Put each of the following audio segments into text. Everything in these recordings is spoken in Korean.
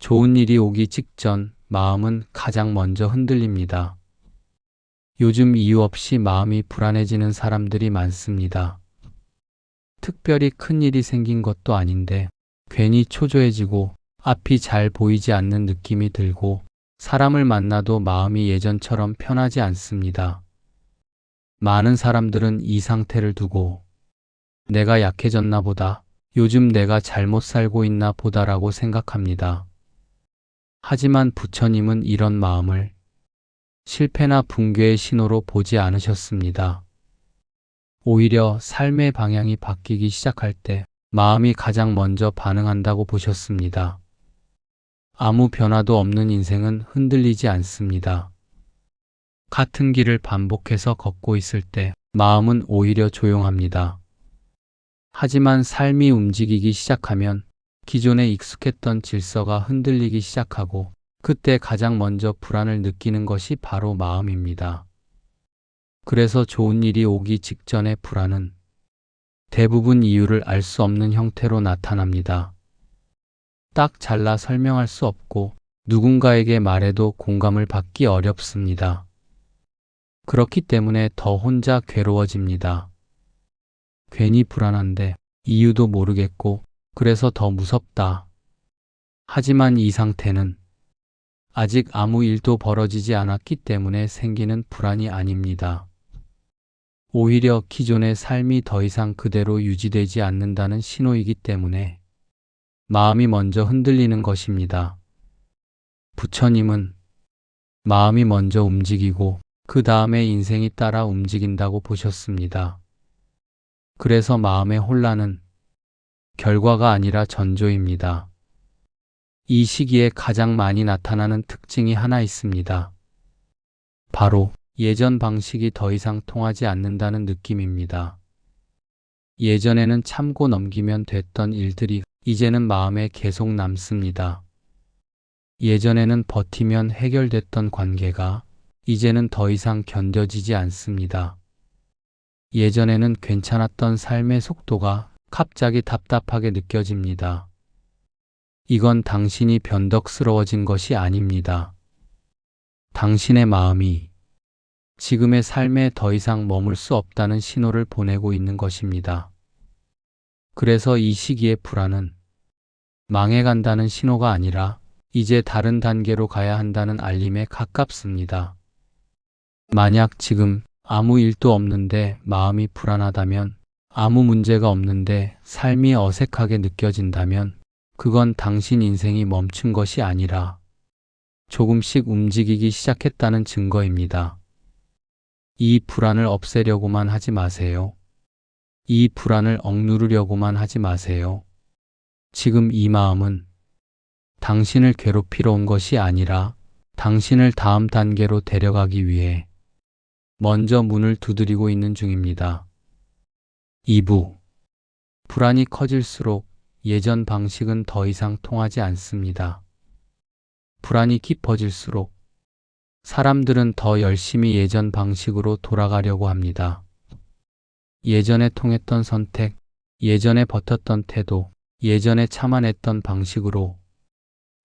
좋은 일이 오기 직전 마음은 가장 먼저 흔들립니다. 요즘 이유 없이 마음이 불안해지는 사람들이 많습니다. 특별히 큰 일이 생긴 것도 아닌데 괜히 초조해지고 앞이 잘 보이지 않는 느낌이 들고 사람을 만나도 마음이 예전처럼 편하지 않습니다. 많은 사람들은 이 상태를 두고 내가 약해졌나 보다, 요즘 내가 잘못 살고 있나 보다라고 생각합니다. 하지만 부처님은 이런 마음을 실패나 붕괴의 신호로 보지 않으셨습니다. 오히려 삶의 방향이 바뀌기 시작할 때 마음이 가장 먼저 반응한다고 보셨습니다. 아무 변화도 없는 인생은 흔들리지 않습니다. 같은 길을 반복해서 걷고 있을 때 마음은 오히려 조용합니다. 하지만 삶이 움직이기 시작하면 기존에 익숙했던 질서가 흔들리기 시작하고 그때 가장 먼저 불안을 느끼는 것이 바로 마음입니다. 그래서 좋은 일이 오기 직전의 불안은 대부분 이유를 알 수 없는 형태로 나타납니다. 딱 잘라 설명할 수 없고 누군가에게 말해도 공감을 받기 어렵습니다. 그렇기 때문에 더 혼자 괴로워집니다. 괜히 불안한데 이유도 모르겠고 그래서 더 무섭다. 하지만 이 상태는 아직 아무 일도 벌어지지 않았기 때문에 생기는 불안이 아닙니다. 오히려 기존의 삶이 더 이상 그대로 유지되지 않는다는 신호이기 때문에 마음이 먼저 흔들리는 것입니다. 부처님은 마음이 먼저 움직이고 그 다음에 인생이 따라 움직인다고 보셨습니다. 그래서 마음의 혼란은 결과가 아니라 전조입니다. 이 시기에 가장 많이 나타나는 특징이 하나 있습니다. 바로 예전 방식이 더 이상 통하지 않는다는 느낌입니다. 예전에는 참고 넘기면 됐던 일들이 이제는 마음에 계속 남습니다. 예전에는 버티면 해결됐던 관계가 이제는 더 이상 견뎌지지 않습니다. 예전에는 괜찮았던 삶의 속도가 갑자기 답답하게 느껴집니다. 이건 당신이 변덕스러워진 것이 아닙니다. 당신의 마음이 지금의 삶에 더 이상 머물 수 없다는 신호를 보내고 있는 것입니다. 그래서 이 시기의 불안은 망해간다는 신호가 아니라 이제 다른 단계로 가야 한다는 알림에 가깝습니다. 만약 지금 아무 일도 없는데 마음이 불안하다면, 아무 문제가 없는데 삶이 어색하게 느껴진다면 그건 당신 인생이 멈춘 것이 아니라 조금씩 움직이기 시작했다는 증거입니다. 이 불안을 없애려고만 하지 마세요. 이 불안을 억누르려고만 하지 마세요. 지금 이 마음은 당신을 괴롭히러 온 것이 아니라 당신을 다음 단계로 데려가기 위해 먼저 문을 두드리고 있는 중입니다. 2부. 불안이 커질수록 예전 방식은 더 이상 통하지 않습니다. 불안이 깊어질수록 사람들은 더 열심히 예전 방식으로 돌아가려고 합니다. 예전에 통했던 선택, 예전에 버텼던 태도, 예전에 참아냈던 방식으로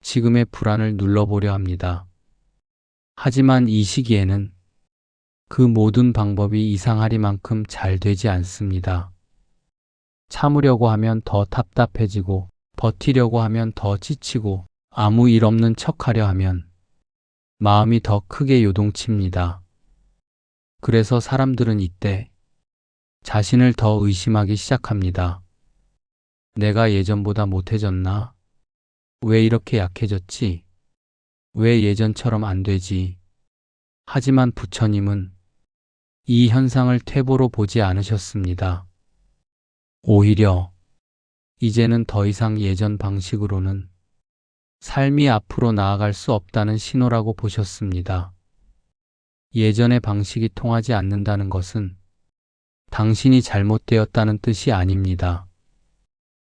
지금의 불안을 눌러보려 합니다. 하지만 이 시기에는 그 모든 방법이 이상하리만큼 잘 되지 않습니다. 참으려고 하면 더 답답해지고, 버티려고 하면 더 지치고, 아무 일 없는 척하려 하면 마음이 더 크게 요동칩니다. 그래서 사람들은 이때 자신을 더 의심하기 시작합니다. 내가 예전보다 못해졌나? 왜 이렇게 약해졌지? 왜 예전처럼 안 되지? 하지만 부처님은 이 현상을 퇴보로 보지 않으셨습니다. 오히려 이제는 더 이상 예전 방식으로는 삶이 앞으로 나아갈 수 없다는 신호라고 보셨습니다. 예전의 방식이 통하지 않는다는 것은 당신이 잘못되었다는 뜻이 아닙니다.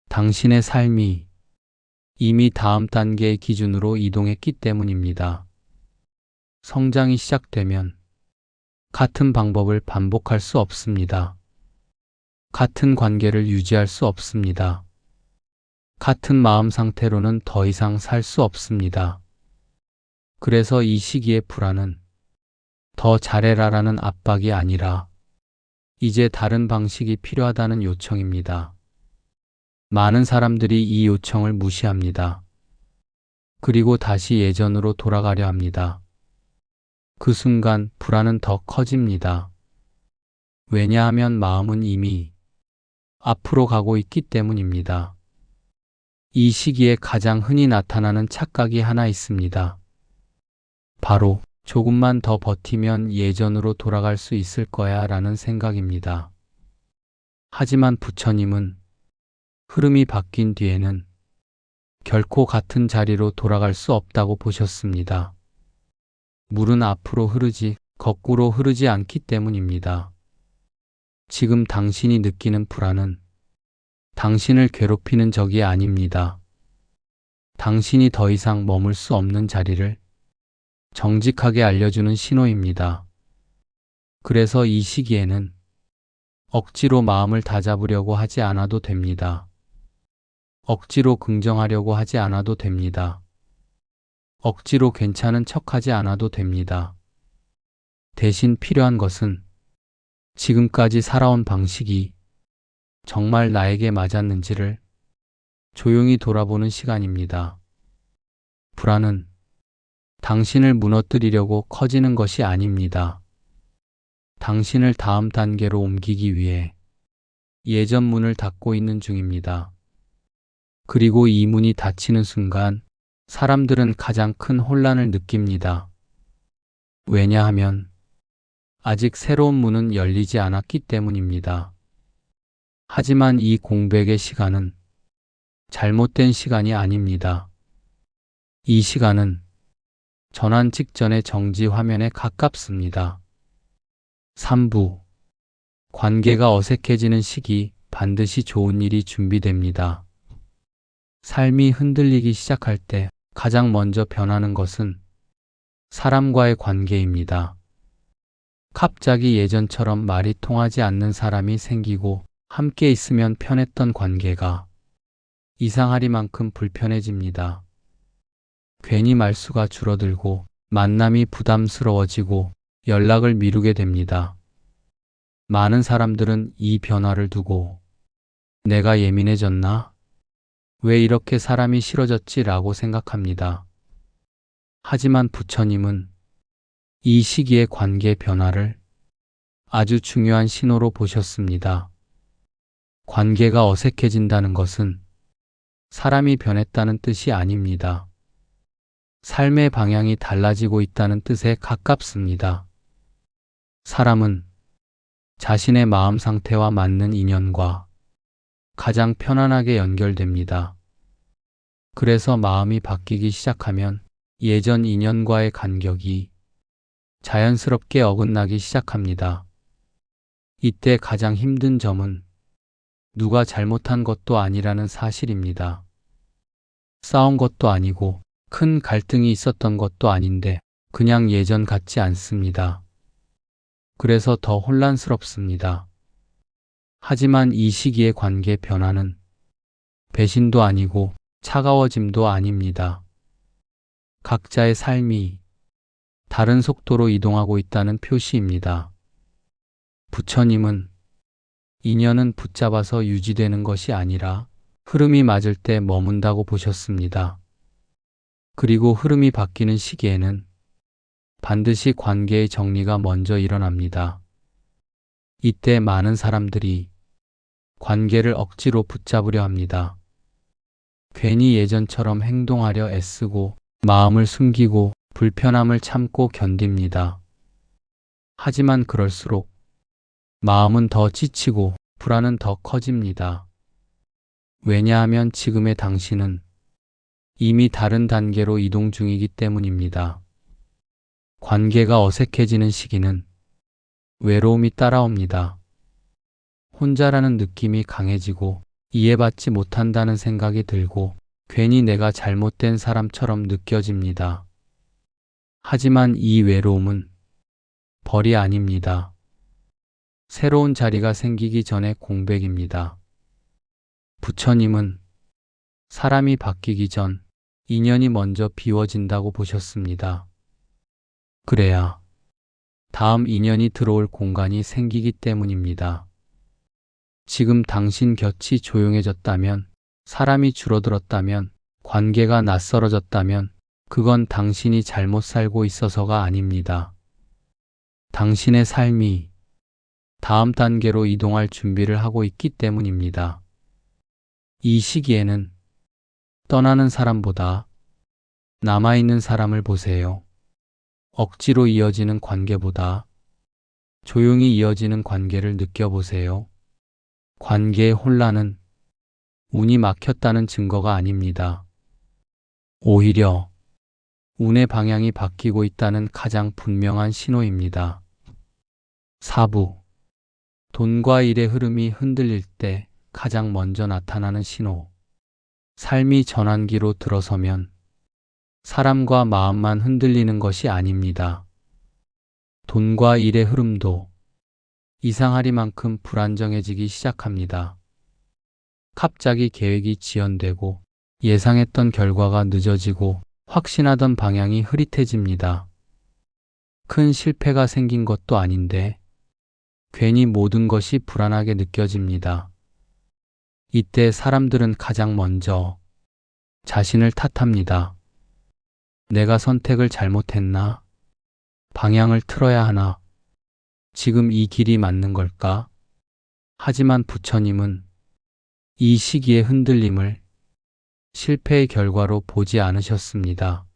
당신의 삶이 이미 다음 단계의 기준으로 이동했기 때문입니다. 성장이 시작되면 같은 방법을 반복할 수 없습니다. 같은 관계를 유지할 수 없습니다. 같은 마음 상태로는 더 이상 살 수 없습니다. 그래서 이 시기의 불안은 더 잘해라라는 압박이 아니라 이제 다른 방식이 필요하다는 요청입니다. 많은 사람들이 이 요청을 무시합니다. 그리고 다시 예전으로 돌아가려 합니다. 그 순간 불안은 더 커집니다. 왜냐하면 마음은 이미 앞으로 가고 있기 때문입니다. 이 시기에 가장 흔히 나타나는 착각이 하나 있습니다. 바로 조금만 더 버티면 예전으로 돌아갈 수 있을 거야 라는 생각입니다. 하지만 부처님은 흐름이 바뀐 뒤에는 결코 같은 자리로 돌아갈 수 없다고 보셨습니다. 물은 앞으로 흐르지 거꾸로 흐르지 않기 때문입니다. 지금 당신이 느끼는 불안은 당신을 괴롭히는 적이 아닙니다. 당신이 더 이상 머물 수 없는 자리를 정직하게 알려주는 신호입니다. 그래서 이 시기에는 억지로 마음을 다잡으려고 하지 않아도 됩니다. 억지로 긍정하려고 하지 않아도 됩니다. 억지로 괜찮은 척하지 않아도 됩니다. 대신 필요한 것은 지금까지 살아온 방식이 정말 나에게 맞았는지를 조용히 돌아보는 시간입니다. 불안은 당신을 무너뜨리려고 커지는 것이 아닙니다. 당신을 다음 단계로 옮기기 위해 예전 문을 닫고 있는 중입니다. 그리고 이 문이 닫히는 순간 사람들은 가장 큰 혼란을 느낍니다. 왜냐하면 아직 새로운 문은 열리지 않았기 때문입니다. 하지만 이 공백의 시간은 잘못된 시간이 아닙니다. 이 시간은 전환 직전의 정지 화면에 가깝습니다. 3부. 관계가 어색해지는 시기, 반드시 좋은 일이 준비됩니다. 삶이 흔들리기 시작할 때 가장 먼저 변하는 것은 사람과의 관계입니다. 갑자기 예전처럼 말이 통하지 않는 사람이 생기고 함께 있으면 편했던 관계가 이상하리만큼 불편해집니다. 괜히 말수가 줄어들고 만남이 부담스러워지고 연락을 미루게 됩니다. 많은 사람들은 이 변화를 두고 내가 예민해졌나? 왜 이렇게 사람이 싫어졌지? 라고 생각합니다. 하지만 부처님은 이 시기의 관계 변화를 아주 중요한 신호로 보셨습니다. 관계가 어색해진다는 것은 사람이 변했다는 뜻이 아닙니다. 삶의 방향이 달라지고 있다는 뜻에 가깝습니다. 사람은 자신의 마음 상태와 맞는 인연과 가장 편안하게 연결됩니다. 그래서 마음이 바뀌기 시작하면 예전 인연과의 간격이 자연스럽게 어긋나기 시작합니다. 이때 가장 힘든 점은 누가 잘못한 것도 아니라는 사실입니다. 싸운 것도 아니고 큰 갈등이 있었던 것도 아닌데 그냥 예전 같지 않습니다. 그래서 더 혼란스럽습니다. 하지만 이 시기의 관계 변화는 배신도 아니고 차가워짐도 아닙니다. 각자의 삶이 다른 속도로 이동하고 있다는 표시입니다. 부처님은 인연은 붙잡아서 유지되는 것이 아니라 흐름이 맞을 때 머문다고 보셨습니다. 그리고 흐름이 바뀌는 시기에는 반드시 관계의 정리가 먼저 일어납니다. 이때 많은 사람들이 관계를 억지로 붙잡으려 합니다. 괜히 예전처럼 행동하려 애쓰고 마음을 숨기고 불편함을 참고 견딥니다. 하지만 그럴수록 마음은 더 지치고 불안은 더 커집니다. 왜냐하면 지금의 당신은 이미 다른 단계로 이동 중이기 때문입니다. 관계가 어색해지는 시기는 외로움이 따라옵니다. 혼자라는 느낌이 강해지고 이해받지 못한다는 생각이 들고 괜히 내가 잘못된 사람처럼 느껴집니다. 하지만 이 외로움은 벌이 아닙니다. 새로운 자리가 생기기 전의 공백입니다. 부처님은 사람이 바뀌기 전 인연이 먼저 비워진다고 보셨습니다. 그래야 다음 인연이 들어올 공간이 생기기 때문입니다. 지금 당신 곁이 조용해졌다면, 사람이 줄어들었다면, 관계가 낯설어졌다면, 그건 당신이 잘못 살고 있어서가 아닙니다. 당신의 삶이 다음 단계로 이동할 준비를 하고 있기 때문입니다. 이 시기에는 떠나는 사람보다 남아있는 사람을 보세요. 억지로 이어지는 관계보다 조용히 이어지는 관계를 느껴보세요. 관계의 혼란은 운이 막혔다는 증거가 아닙니다. 오히려 운의 방향이 바뀌고 있다는 가장 분명한 신호입니다. 4부. 돈과 일의 흐름이 흔들릴 때 가장 먼저 나타나는 신호. 삶이 전환기로 들어서면 사람과 마음만 흔들리는 것이 아닙니다. 돈과 일의 흐름도 이상하리만큼 불안정해지기 시작합니다. 갑자기 계획이 지연되고 예상했던 결과가 늦어지고 확신하던 방향이 흐릿해집니다. 큰 실패가 생긴 것도 아닌데 괜히 모든 것이 불안하게 느껴집니다. 이때 사람들은 가장 먼저 자신을 탓합니다. 내가 선택을 잘못했나? 방향을 틀어야 하나? 지금 이 길이 맞는 걸까? 하지만 부처님은 이 시기의 흔들림을 실패의 결과로 보지 않으셨습니다.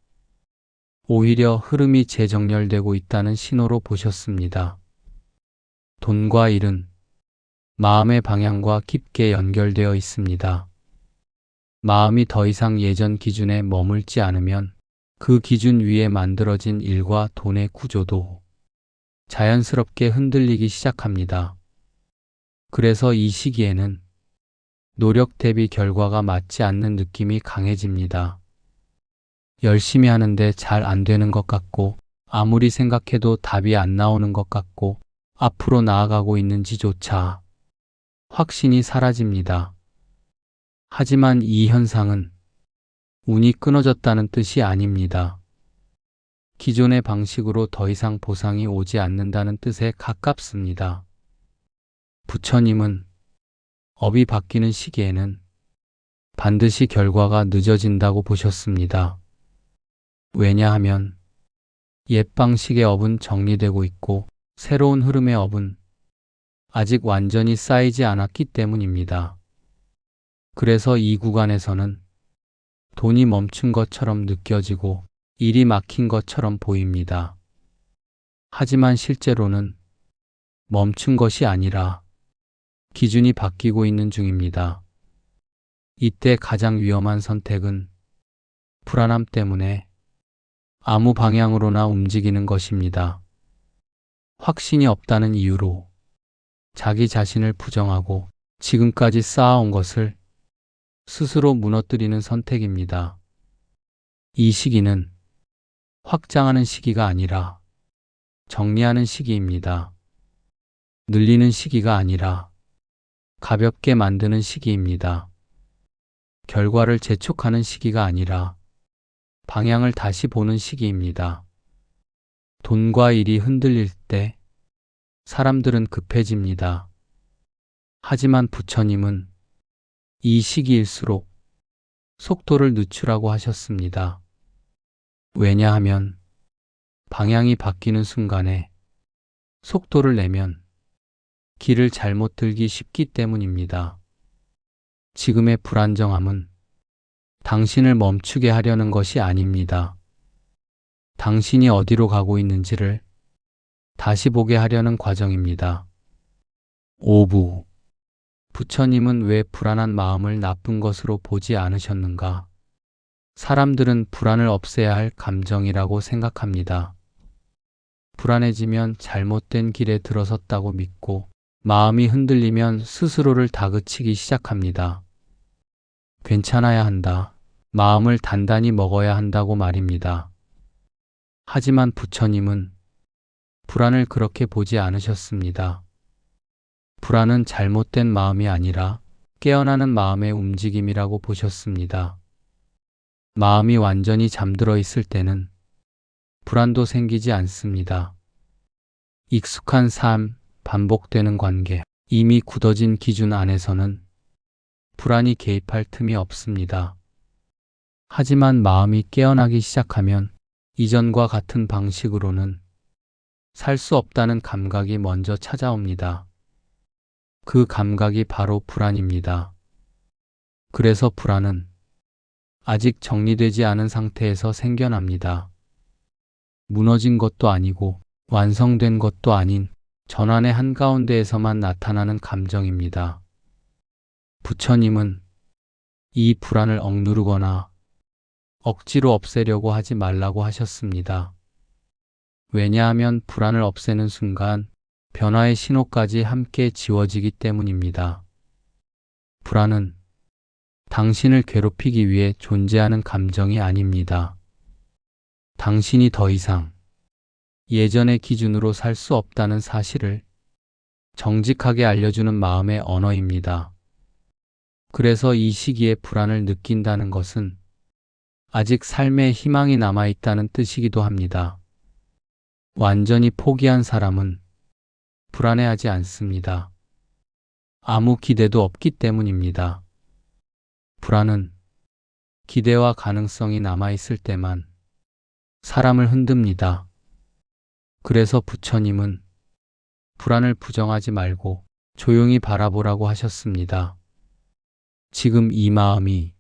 오히려 흐름이 재정렬되고 있다는 신호로 보셨습니다. 돈과 일은 마음의 방향과 깊게 연결되어 있습니다. 마음이 더 이상 예전 기준에 머물지 않으면 그 기준 위에 만들어진 일과 돈의 구조도 자연스럽게 흔들리기 시작합니다. 그래서 이 시기에는 노력 대비 결과가 맞지 않는 느낌이 강해집니다. 열심히 하는데 잘 안 되는 것 같고, 아무리 생각해도 답이 안 나오는 것 같고, 앞으로 나아가고 있는지조차 확신이 사라집니다. 하지만 이 현상은 운이 끊어졌다는 뜻이 아닙니다. 기존의 방식으로 더 이상 보상이 오지 않는다는 뜻에 가깝습니다. 부처님은 업이 바뀌는 시기에는 반드시 결과가 늦어진다고 보셨습니다. 왜냐하면 옛 방식의 업은 정리되고 있고 새로운 흐름의 업은 아직 완전히 쌓이지 않았기 때문입니다. 그래서 이 구간에서는 돈이 멈춘 것처럼 느껴지고 일이 막힌 것처럼 보입니다. 하지만 실제로는 멈춘 것이 아니라 기준이 바뀌고 있는 중입니다. 이때 가장 위험한 선택은 불안함 때문에 아무 방향으로나 움직이는 것입니다. 확신이 없다는 이유로 자기 자신을 부정하고 지금까지 쌓아온 것을 스스로 무너뜨리는 선택입니다. 이 시기는 확장하는 시기가 아니라 정리하는 시기입니다. 늘리는 시기가 아니라 가볍게 만드는 시기입니다. 결과를 재촉하는 시기가 아니라 방향을 다시 보는 시기입니다. 돈과 일이 흔들릴 때 사람들은 급해집니다. 하지만 부처님은 이 시기일수록 속도를 늦추라고 하셨습니다. 왜냐하면 방향이 바뀌는 순간에 속도를 내면 길을 잘못 들기 쉽기 때문입니다. 지금의 불안정함은 당신을 멈추게 하려는 것이 아닙니다. 당신이 어디로 가고 있는지를 다시 보게 하려는 과정입니다. 5부. 부처님은 왜 불안한 마음을 나쁜 것으로 보지 않으셨는가? 사람들은 불안을 없애야 할 감정이라고 생각합니다. 불안해지면 잘못된 길에 들어섰다고 믿고 마음이 흔들리면 스스로를 다그치기 시작합니다. 괜찮아야 한다. 마음을 단단히 먹어야 한다고 말입니다. 하지만 부처님은 불안을 그렇게 보지 않으셨습니다. 불안은 잘못된 마음이 아니라 깨어나는 마음의 움직임이라고 보셨습니다. 마음이 완전히 잠들어 있을 때는 불안도 생기지 않습니다. 익숙한 삶, 반복되는 관계, 이미 굳어진 기준 안에서는 불안이 개입할 틈이 없습니다. 하지만 마음이 깨어나기 시작하면 이전과 같은 방식으로는 살 수 없다는 감각이 먼저 찾아옵니다. 그 감각이 바로 불안입니다. 그래서 불안은 아직 정리되지 않은 상태에서 생겨납니다. 무너진 것도 아니고 완성된 것도 아닌 전환의 한가운데에서만 나타나는 감정입니다. 부처님은 이 불안을 억누르거나 억지로 없애려고 하지 말라고 하셨습니다. 왜냐하면 불안을 없애는 순간 변화의 신호까지 함께 지워지기 때문입니다. 불안은 당신을 괴롭히기 위해 존재하는 감정이 아닙니다. 당신이 더 이상 예전의 기준으로 살 수 없다는 사실을 정직하게 알려주는 마음의 언어입니다. 그래서 이 시기에 불안을 느낀다는 것은 아직 삶에 희망이 남아있다는 뜻이기도 합니다. 완전히 포기한 사람은 불안해하지 않습니다. 아무 기대도 없기 때문입니다. 불안은 기대와 가능성이 남아있을 때만 사람을 흔듭니다. 그래서 부처님은 불안을 부정하지 말고 조용히 바라보라고 하셨습니다. 지금 이 마음이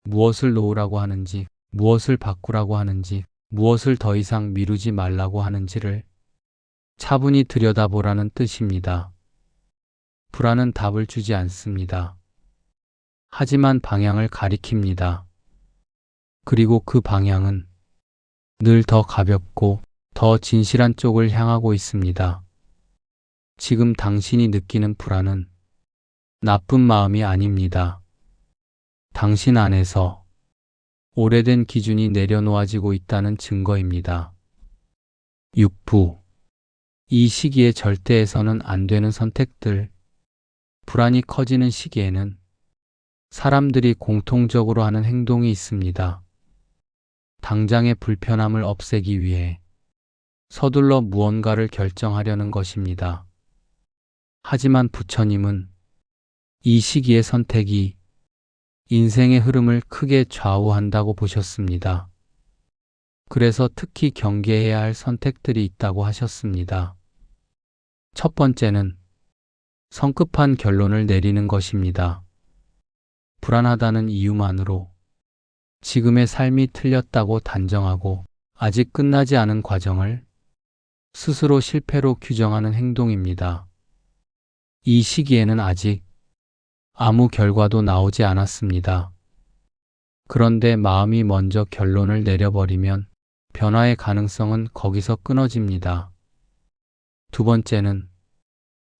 무엇을 놓으라고 하는지, 무엇을 바꾸라고 하는지, 무엇을 더 이상 미루지 말라고 하는지를 차분히 들여다보라는 뜻입니다. 불안은 답을 주지 않습니다. 하지만 방향을 가리킵니다. 그리고 그 방향은 늘 더 가볍고 더 진실한 쪽을 향하고 있습니다. 지금 당신이 느끼는 불안은 나쁜 마음이 아닙니다. 당신 안에서 오래된 기준이 내려놓아지고 있다는 증거입니다. 6부. 이 시기에 절대 해서는 안 되는 선택들. 불안이 커지는 시기에는 사람들이 공통적으로 하는 행동이 있습니다. 당장의 불편함을 없애기 위해 서둘러 무언가를 결정하려는 것입니다. 하지만 부처님은 이 시기의 선택이 인생의 흐름을 크게 좌우한다고 보셨습니다. 그래서 특히 경계해야 할 선택들이 있다고 하셨습니다. 첫 번째는 성급한 결론을 내리는 것입니다. 불안하다는 이유만으로 지금의 삶이 틀렸다고 단정하고 아직 끝나지 않은 과정을 스스로 실패로 규정하는 행동입니다. 이 시기에는 아직 아무 결과도 나오지 않았습니다. 그런데 마음이 먼저 결론을 내려버리면 변화의 가능성은 거기서 끊어집니다. 두 번째는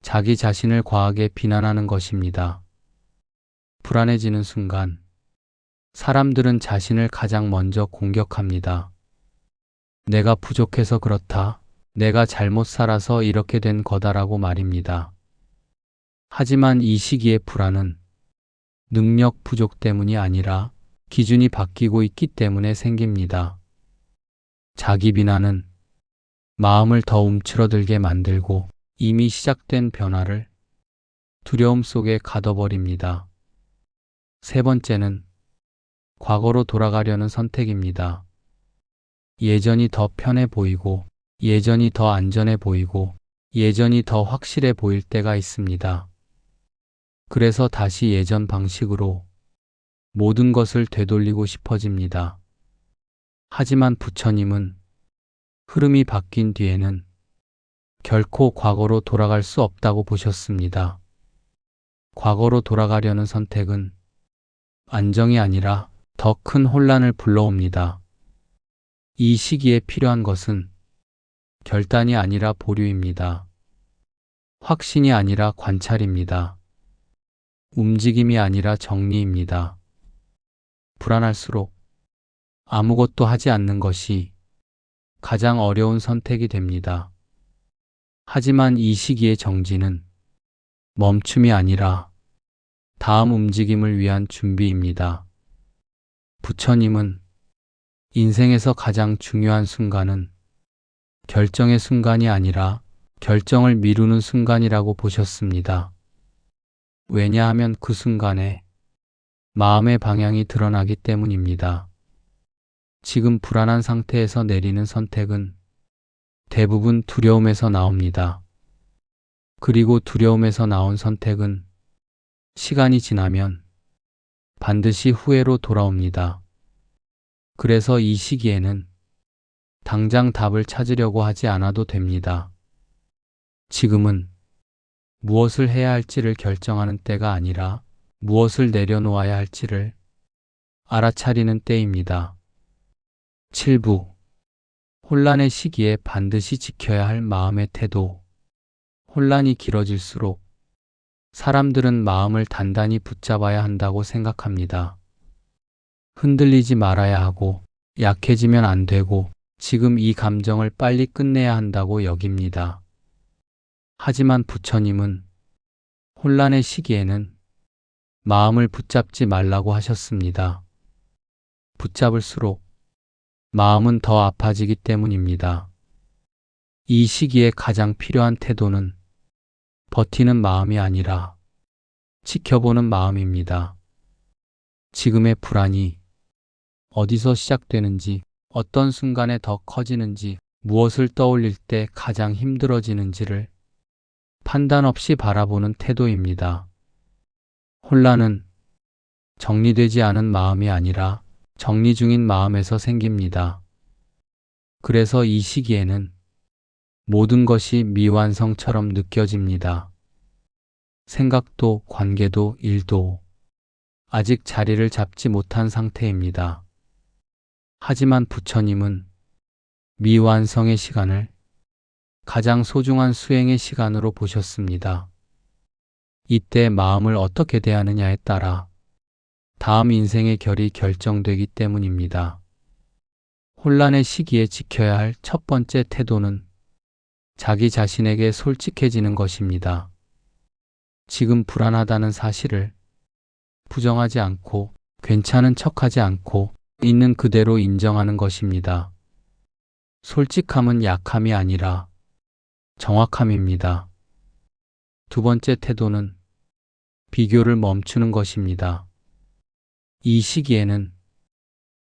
자기 자신을 과하게 비난하는 것입니다. 불안해지는 순간 사람들은 자신을 가장 먼저 공격합니다. 내가 부족해서 그렇다. 내가 잘못 살아서 이렇게 된 거다라고 말입니다. 하지만 이 시기의 불안은 능력 부족 때문이 아니라 기준이 바뀌고 있기 때문에 생깁니다. 자기 비난은 마음을 더 움츠러들게 만들고 이미 시작된 변화를 두려움 속에 가둬버립니다. 세 번째는 과거로 돌아가려는 선택입니다. 예전이 더 편해 보이고, 예전이 더 안전해 보이고, 예전이 더 확실해 보일 때가 있습니다. 그래서 다시 예전 방식으로 모든 것을 되돌리고 싶어집니다. 하지만 부처님은 흐름이 바뀐 뒤에는 결코 과거로 돌아갈 수 없다고 보셨습니다. 과거로 돌아가려는 선택은 안정이 아니라 더 큰 혼란을 불러옵니다. 이 시기에 필요한 것은 결단이 아니라 보류입니다. 확신이 아니라 관찰입니다. 움직임이 아니라 정리입니다. 불안할수록 아무것도 하지 않는 것이 가장 어려운 선택이 됩니다. 하지만 이 시기의 정지는 멈춤이 아니라 다음 움직임을 위한 준비입니다. 부처님은 인생에서 가장 중요한 순간은 결정의 순간이 아니라 결정을 미루는 순간이라고 보셨습니다. 왜냐하면 그 순간에 마음의 방향이 드러나기 때문입니다. 지금 불안한 상태에서 내리는 선택은 대부분 두려움에서 나옵니다. 그리고 두려움에서 나온 선택은 시간이 지나면 반드시 후회로 돌아옵니다. 그래서 이 시기에는 당장 답을 찾으려고 하지 않아도 됩니다. 지금은 무엇을 해야 할지를 결정하는 때가 아니라 무엇을 내려놓아야 할지를 알아차리는 때입니다. 7부. 혼란의 시기에 반드시 지켜야 할 마음의 태도. 혼란이 길어질수록 사람들은 마음을 단단히 붙잡아야 한다고 생각합니다. 흔들리지 말아야 하고 약해지면 안 되고 지금 이 감정을 빨리 끝내야 한다고 여깁니다. 하지만 부처님은 혼란의 시기에는 마음을 붙잡지 말라고 하셨습니다. 붙잡을수록 마음은 더 아파지기 때문입니다. 이 시기에 가장 필요한 태도는 버티는 마음이 아니라 지켜보는 마음입니다. 지금의 불안이 어디서 시작되는지, 어떤 순간에 더 커지는지, 무엇을 떠올릴 때 가장 힘들어지는지를 판단 없이 바라보는 태도입니다. 혼란은 정리되지 않은 마음이 아니라 정리 중인 마음에서 생깁니다. 그래서 이 시기에는 모든 것이 미완성처럼 느껴집니다. 생각도, 관계도, 일도 아직 자리를 잡지 못한 상태입니다. 하지만 부처님은 미완성의 시간을 가장 소중한 수행의 시간으로 보셨습니다. 이때 마음을 어떻게 대하느냐에 따라 다음 인생의 결이 결정되기 때문입니다. 혼란의 시기에 지켜야 할 첫 번째 태도는 자기 자신에게 솔직해지는 것입니다. 지금 불안하다는 사실을 부정하지 않고 괜찮은 척하지 않고 있는 그대로 인정하는 것입니다. 솔직함은 약함이 아니라 정확함입니다. 두 번째 태도는 비교를 멈추는 것입니다. 이 시기에는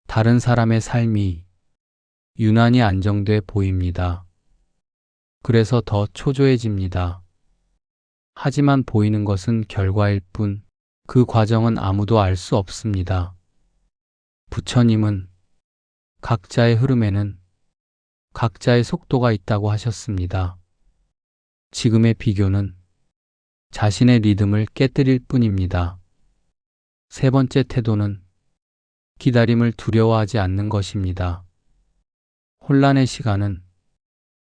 다른 사람의 삶이 유난히 안정돼 보입니다. 그래서 더 초조해집니다. 하지만 보이는 것은 결과일 뿐 그 과정은 아무도 알 수 없습니다. 부처님은 각자의 흐름에는 각자의 속도가 있다고 하셨습니다. 지금의 비교는 자신의 리듬을 깨뜨릴 뿐입니다. 세 번째 태도는 기다림을 두려워하지 않는 것입니다. 혼란의 시간은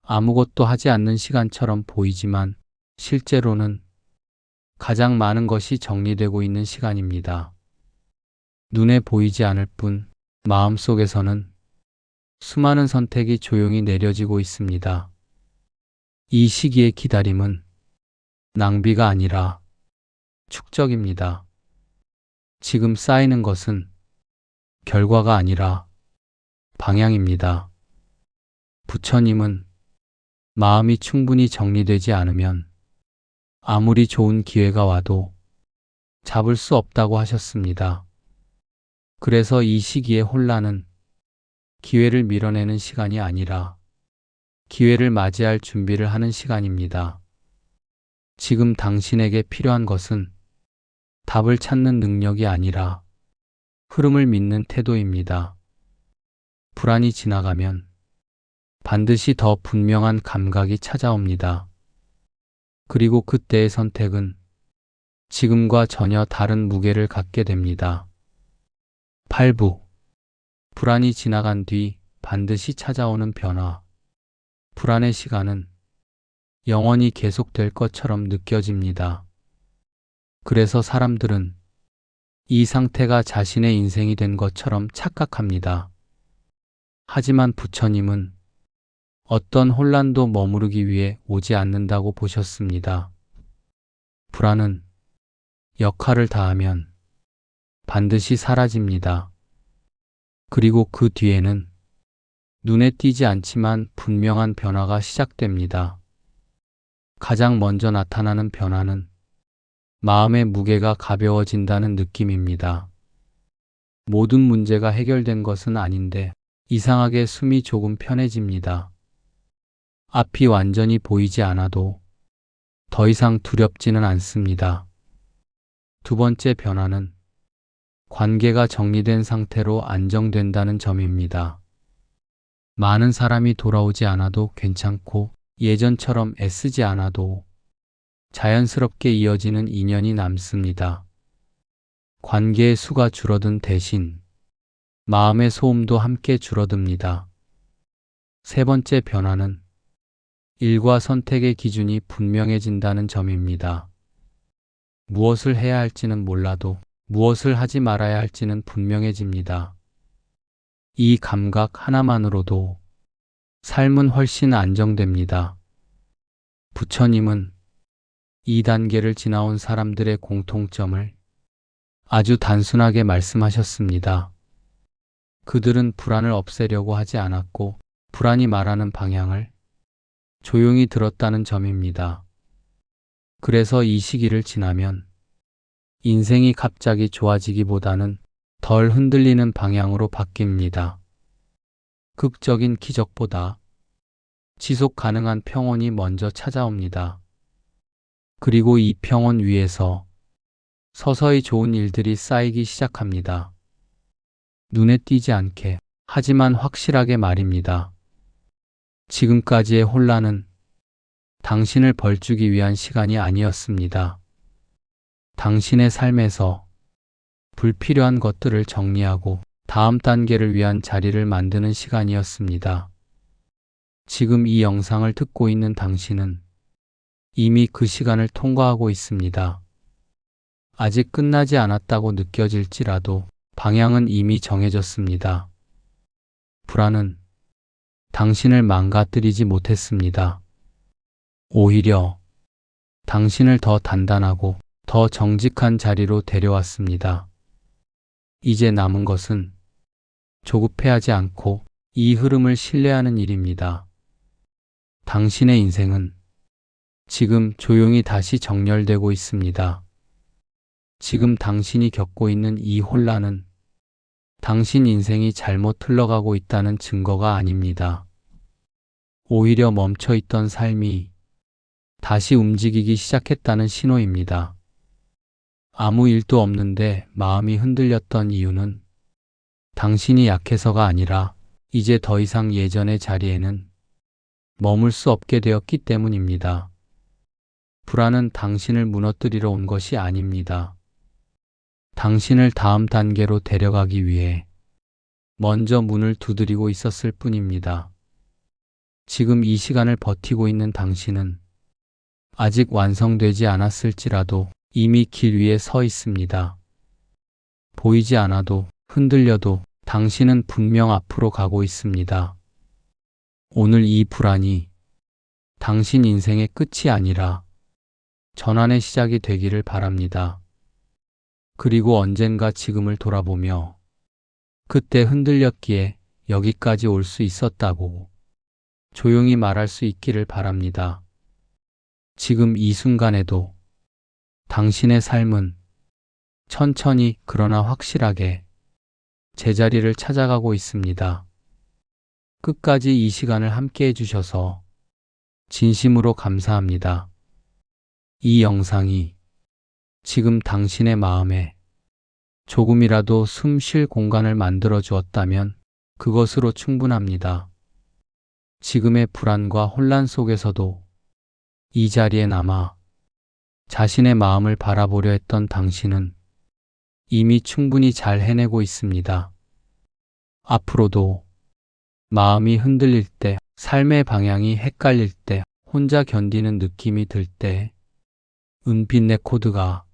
아무것도 하지 않는 시간처럼 보이지만 실제로는 가장 많은 것이 정리되고 있는 시간입니다. 눈에 보이지 않을 뿐 마음속에서는 수많은 선택이 조용히 내려지고 있습니다. 이 시기의 기다림은 낭비가 아니라 축적입니다. 지금 쌓이는 것은 결과가 아니라 방향입니다. 부처님은 마음이 충분히 정리되지 않으면 아무리 좋은 기회가 와도 잡을 수 없다고 하셨습니다. 그래서 이 시기의 혼란은 기회를 밀어내는 시간이 아니라 기회를 맞이할 준비를 하는 시간입니다. 지금 당신에게 필요한 것은 답을 찾는 능력이 아니라 흐름을 믿는 태도입니다. 불안이 지나가면 반드시 더 분명한 감각이 찾아옵니다. 그리고 그때의 선택은 지금과 전혀 다른 무게를 갖게 됩니다. 8부. 불안이 지나간 뒤 반드시 찾아오는 변화. 불안의 시간은 영원히 계속될 것처럼 느껴집니다. 그래서 사람들은 이 상태가 자신의 인생이 된 것처럼 착각합니다. 하지만 부처님은 어떤 혼란도 머무르기 위해 오지 않는다고 보셨습니다. 불안은 역할을 다하면 반드시 사라집니다. 그리고 그 뒤에는 눈에 띄지 않지만 분명한 변화가 시작됩니다. 가장 먼저 나타나는 변화는 마음의 무게가 가벼워진다는 느낌입니다. 모든 문제가 해결된 것은 아닌데 이상하게 숨이 조금 편해집니다. 앞이 완전히 보이지 않아도 더 이상 두렵지는 않습니다. 두 번째 변화는 관계가 정리된 상태로 안정된다는 점입니다. 많은 사람이 돌아오지 않아도 괜찮고 예전처럼 애쓰지 않아도 자연스럽게 이어지는 인연이 남습니다. 관계의 수가 줄어든 대신 마음의 소음도 함께 줄어듭니다. 세 번째 변화는 일과 선택의 기준이 분명해진다는 점입니다. 무엇을 해야 할지는 몰라도 무엇을 하지 말아야 할지는 분명해집니다. 이 감각 하나만으로도 삶은 훨씬 안정됩니다. 부처님은 이 단계를 지나온 사람들의 공통점을 아주 단순하게 말씀하셨습니다. 그들은 불안을 없애려고 하지 않았고 불안이 말하는 방향을 조용히 들었다는 점입니다. 그래서 이 시기를 지나면 인생이 갑자기 좋아지기보다는 덜 흔들리는 방향으로 바뀝니다. 극적인 기적보다 지속 가능한 평온이 먼저 찾아옵니다. 그리고 이 평온 위에서 서서히 좋은 일들이 쌓이기 시작합니다. 눈에 띄지 않게, 하지만 확실하게 말입니다. 지금까지의 혼란은 당신을 벌주기 위한 시간이 아니었습니다. 당신의 삶에서 불필요한 것들을 정리하고 다음 단계를 위한 자리를 만드는 시간이었습니다. 지금 이 영상을 듣고 있는 당신은 이미 그 시간을 통과하고 있습니다. 아직 끝나지 않았다고 느껴질지라도 방향은 이미 정해졌습니다. 불안은 당신을 망가뜨리지 못했습니다. 오히려 당신을 더 단단하고 더 정직한 자리로 데려왔습니다. 이제 남은 것은 조급해하지 않고 이 흐름을 신뢰하는 일입니다. 당신의 인생은 지금 조용히 다시 정렬되고 있습니다. 지금 당신이 겪고 있는 이 혼란은 당신 인생이 잘못 흘러가고 있다는 증거가 아닙니다. 오히려 멈춰있던 삶이 다시 움직이기 시작했다는 신호입니다. 아무 일도 없는데 마음이 흔들렸던 이유는 당신이 약해서가 아니라 이제 더 이상 예전의 자리에는 머물 수 없게 되었기 때문입니다. 불안은 당신을 무너뜨리러 온 것이 아닙니다. 당신을 다음 단계로 데려가기 위해 먼저 문을 두드리고 있었을 뿐입니다. 지금 이 시간을 버티고 있는 당신은 아직 완성되지 않았을지라도 이미 길 위에 서 있습니다. 보이지 않아도 흔들려도 당신은 분명 앞으로 가고 있습니다. 오늘 이 불안이 당신 인생의 끝이 아니라 전환의 시작이 되기를 바랍니다. 그리고 언젠가 지금을 돌아보며 그때 흔들렸기에 여기까지 올 수 있었다고 조용히 말할 수 있기를 바랍니다. 지금 이 순간에도 당신의 삶은 천천히 그러나 확실하게 제자리를 찾아가고 있습니다. 끝까지 이 시간을 함께 해주셔서 진심으로 감사합니다. 이 영상이 지금 당신의 마음에 조금이라도 숨 쉴 공간을 만들어 주었다면 그것으로 충분합니다. 지금의 불안과 혼란 속에서도 이 자리에 남아 자신의 마음을 바라보려 했던 당신은 이미 충분히 잘 해내고 있습니다. 앞으로도 마음이 흔들릴 때, 삶의 방향이 헷갈릴 때, 혼자 견디는 느낌이 들 때, 은빛 레코드가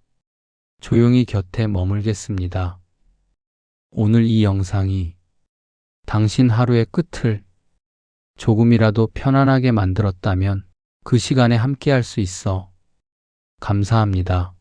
조용히 곁에 머물겠습니다. 오늘 이 영상이 당신 하루의 끝을 조금이라도 편안하게 만들었다면 그 시간에 함께 할 수 있어 감사합니다.